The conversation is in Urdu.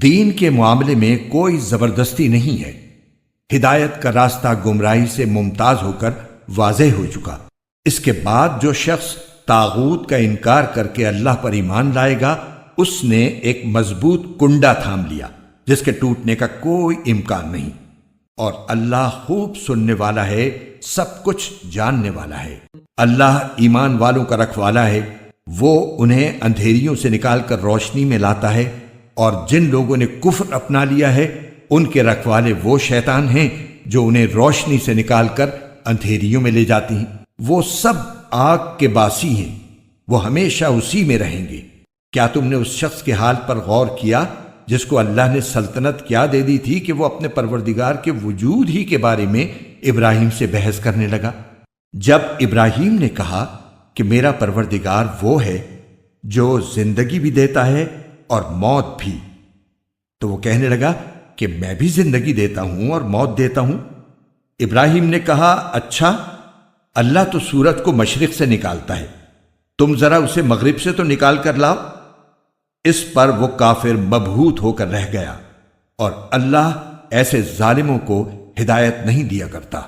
دین کے معاملے میں کوئی زبردستی نہیں ہے۔ ہدایت کا راستہ گمراہی سے ممتاز ہو کر واضح ہو چکا۔ اس کے بعد جو شخص طاغوت کا انکار کر کے اللہ پر ایمان لائے گا، اس نے ایک مضبوط کنڈا تھام لیا جس کے ٹوٹنے کا کوئی امکان نہیں، اور اللہ خوب سننے والا ہے، سب کچھ جاننے والا ہے۔ اللہ ایمان والوں کا رکھوالا ہے، وہ انہیں اندھیریوں سے نکال کر روشنی میں لاتا ہے، اور جن لوگوں نے کفر اپنا لیا ہے ان کے رکھوالے وہ شیطان ہیں جو انہیں روشنی سے نکال کر اندھیریوں میں لے جاتی ہیں۔ وہ سب آگ کے باسی ہیں، وہ ہمیشہ اسی میں رہیں گے۔ کیا تم نے اس شخص کے حال پر غور کیا جس کو اللہ نے سلطنت کیا دے دی تھی کہ وہ اپنے پروردگار کے وجود ہی کے بارے میں ابراہیم سے بحث کرنے لگا؟ جب ابراہیم نے کہا کہ میرا پروردگار وہ ہے جو زندگی بھی دیتا ہے اور موت بھی، تو وہ کہنے لگا کہ میں بھی زندگی دیتا ہوں اور موت دیتا ہوں۔ ابراہیم نے کہا اچھا، اللہ تو سورج کو مشرق سے نکالتا ہے، تم ذرا اسے مغرب سے تو نکال کر لاؤ۔ اس پر وہ کافر مبہوت ہو کر رہ گیا، اور اللہ ایسے ظالموں کو ہدایت نہیں دیا کرتا۔